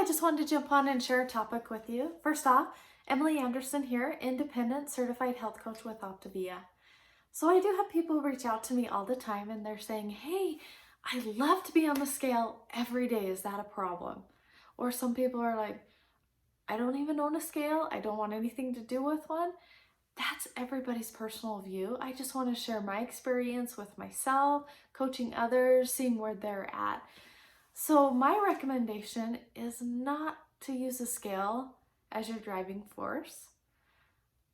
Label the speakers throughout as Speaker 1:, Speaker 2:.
Speaker 1: I just wanted to jump on and share a topic with you. First off, Emily Anderson here, independent certified health coach with Optavia. So I do have people reach out to me all the time and they're saying, hey, I love to be on the scale every day. Is that a problem? Or some people are like, I don't even own a scale. I don't want anything to do with one. That's everybody's personal view. I just want to share my experience with myself, coaching others, seeing where they're at. So my recommendation is not to use a scale as your driving force.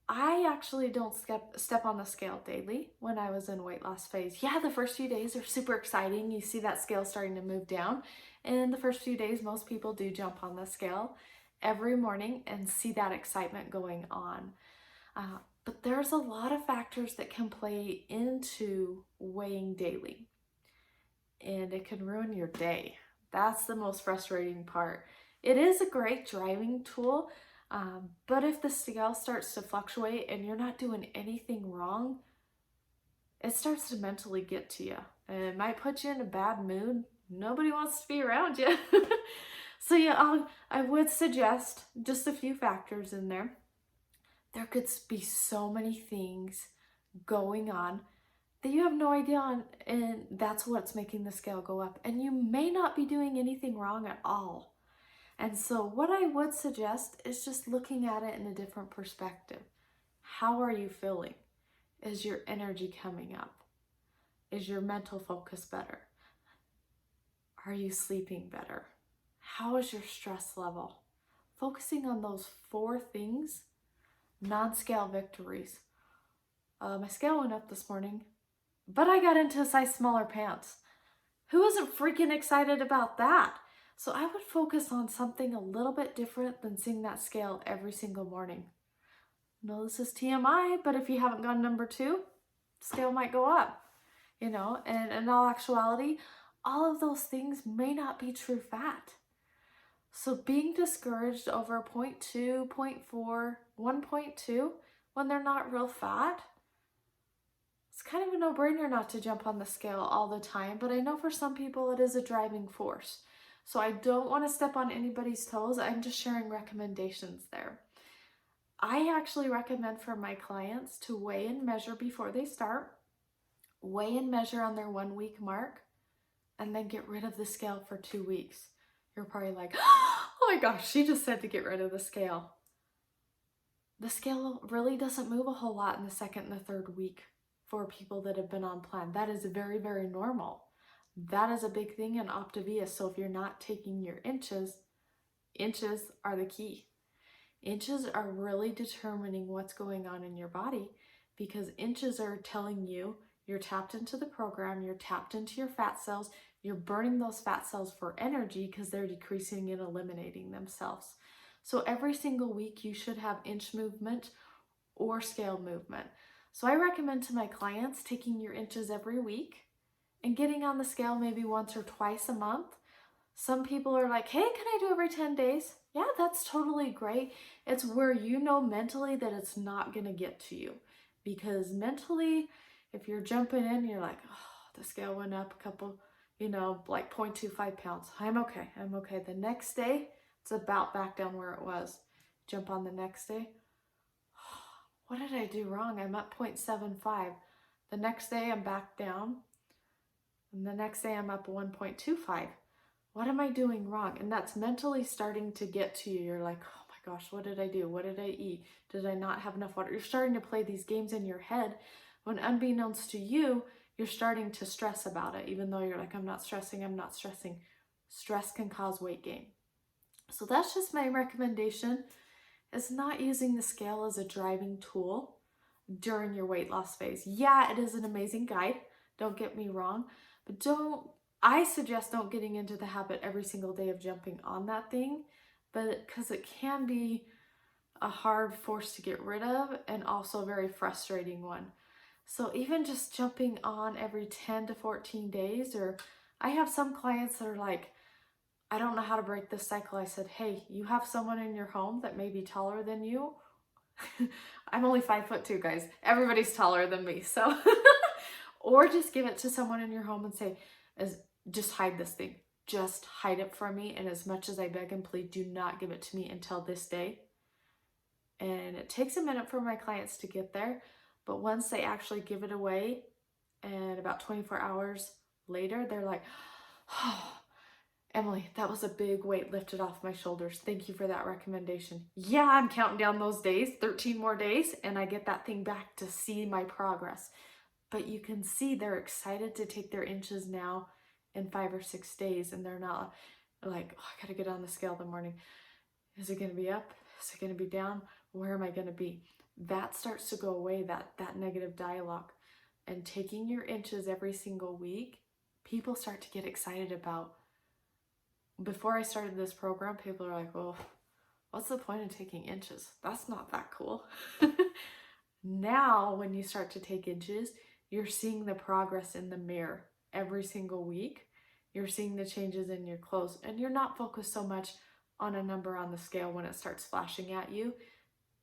Speaker 1: I actually don't step on the scale daily when I was in weight loss phase. Yeah, the first few days are super exciting. You see that scale starting to move down. And the first few days, most people do jump on the scale every morning and see that excitement going on. But there's a lot of factors that can play into weighing daily, and it can ruin your day. That's the most frustrating part. It is a great driving tool, but if the scale starts to fluctuate and you're not doing anything wrong, it starts to mentally get to you. And it might put you in a bad mood. Nobody wants to be around you. So yeah, I would suggest just a few factors in there. There could be so many things going on that you have no idea on, and that's what's making the scale go up. And you may not be doing anything wrong at all. And so what I would suggest is just looking at it in a different perspective. How are you feeling? Is your energy coming up? Is your mental focus better? Are you sleeping better? How is your stress level? Focusing on those 4 things, non-scale victories. My scale went up this morning, but I got into a size smaller pants. Who isn't freaking excited about that? So I would focus on something a little bit different than seeing that scale every single morning. No, this is TMI, but if you haven't gone number 2, scale might go up, and in all actuality, all of those things may not be true fat. So being discouraged over 0.2, 0.4, 1.2 when they're not real fat, it's kind of a no-brainer not to jump on the scale all the time, but I know for some people it is a driving force. So I don't want to step on anybody's toes. I'm just sharing recommendations there. I actually recommend for my clients to weigh and measure before they start, weigh and measure on their 1 week mark, and then get rid of the scale for 2 weeks. You're probably like, oh my gosh, she just said to get rid of the scale. The scale really doesn't move a whole lot in the 2nd and the 3rd week for people that have been on plan. That is very, very normal. That is a big thing in Optavia. So if you're not taking your inches are the key. Inches are really determining what's going on in your body, because inches are telling you you're tapped into the program, you're tapped into your fat cells, you're burning those fat cells for energy because they're decreasing and eliminating themselves. So every single week you should have inch movement or scale movement. So I recommend to my clients taking your inches every week and getting on the scale maybe once or twice a month. Some people are like, hey, can I do every 10 days? Yeah, that's totally great. It's where you know mentally that it's not going to get to you. Because mentally, if you're jumping in, you're like, oh, the scale went up a couple, like 0.25 pounds. I'm okay. The next day, it's about back down where it was. Jump on the next day. What did I do wrong? I'm up 0.75. The next day, I'm back down. And the next day, I'm up 1.25. What am I doing wrong? And that's mentally starting to get to you. You're like, oh my gosh, what did I do? What did I eat? Did I not have enough water? You're starting to play these games in your head when unbeknownst to you, you're starting to stress about it, even though you're like, I'm not stressing. Stress can cause weight gain. So that's just my recommendation, is not using the scale as a driving tool during your weight loss phase. Yeah, it is an amazing guide. Don't get me wrong, but I suggest don't getting into the habit every single day of jumping on that thing, but because it can be a hard force to get rid of and also a very frustrating one. So even just jumping on every 10 to 14 days, or I have some clients that are like, I don't know how to break this cycle. I said, hey, you have someone in your home that may be taller than you. I'm only 5'2", guys. Everybody's taller than me. So, or just give it to someone in your home and say, just hide this thing. just hide it from me. And as much as I beg and plead, do not give it to me until this day. And it takes a minute for my clients to get there. But once they actually give it away, and about 24 hours later, they're like, oh, Emily, that was a big weight lifted off my shoulders. Thank you for that recommendation. Yeah, I'm counting down those days, 13 more days, and I get that thing back to see my progress. But you can see they're excited to take their inches now in 5 or 6 days, and they're not like, oh, I gotta get on the scale in the morning. Is it gonna be up? Is it gonna be down? Where am I gonna be? That starts to go away, that negative dialogue. And taking your inches every single week, people start to get excited about. Before I started this program, people are like, well, what's the point of taking inches? That's not that cool. Now, when you start to take inches, you're seeing the progress in the mirror every single week. You're seeing the changes in your clothes, and you're not focused so much on a number on the scale when it starts flashing at you.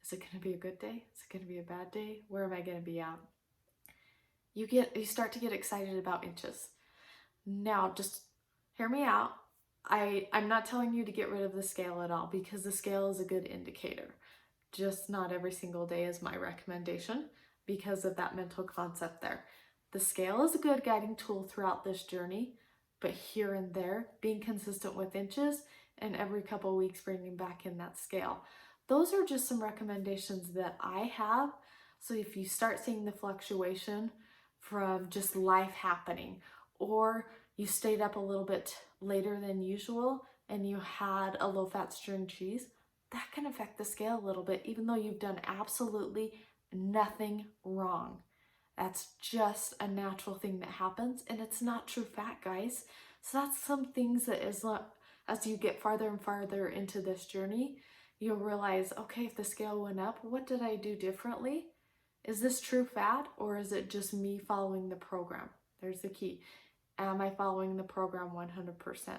Speaker 1: Is it going to be a good day? Is it going to be a bad day? Where am I going to be at? You start to get excited about inches. Now, just hear me out. I'm not telling you to get rid of the scale at all, because the scale is a good indicator. Just not every single day is my recommendation because of that mental concept there. The scale is a good guiding tool throughout this journey, but here and there, being consistent with inches and every couple of weeks bringing back in that scale. Those are just some recommendations that I have. So if you start seeing the fluctuation from just life happening, or you stayed up a little bit later than usual and you had a low-fat string cheese, that can affect the scale a little bit, even though you've done absolutely nothing wrong. That's just a natural thing that happens, and it's not true fat, guys. So that's some things that as you get farther and farther into this journey, you'll realize, okay, if the scale went up, what did I do differently? Is this true fat, or is it just me following the program? There's the key. Am I following the program 100%?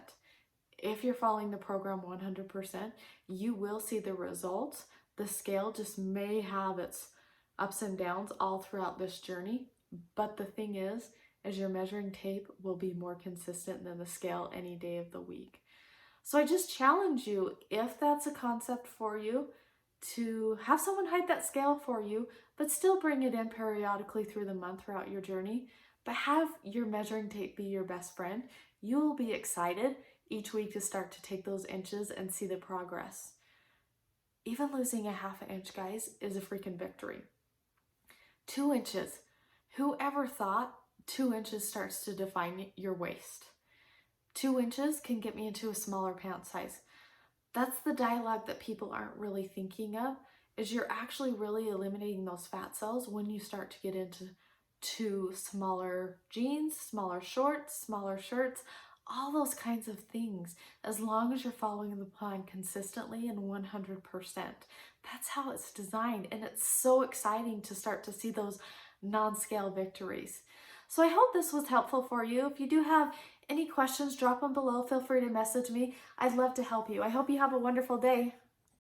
Speaker 1: If you're following the program 100%, you will see the results. The scale just may have its ups and downs all throughout this journey. But the thing is your measuring tape will be more consistent than the scale any day of the week. So I just challenge you, if that's a concept for you, to have someone hide that scale for you, but still bring it in periodically through the month throughout your journey. But have your measuring tape be your best friend. You will be excited each week to start to take those inches and see the progress. Even losing a half an inch, guys, is a freaking victory. 2 inches. Whoever thought 2 inches starts to define your waist? 2 inches can get me into a smaller pant size. That's the dialogue that people aren't really thinking of, is you're actually really eliminating those fat cells when you start to get into smaller jeans, smaller shorts, smaller shirts, all those kinds of things, as long as you're following the plan consistently and 100%. That's how it's designed, and it's so exciting to start to see those non-scale victories. So I hope this was helpful for you. If you do have any questions, drop them below. Feel free to message me. I'd love to help you. I hope you have a wonderful day.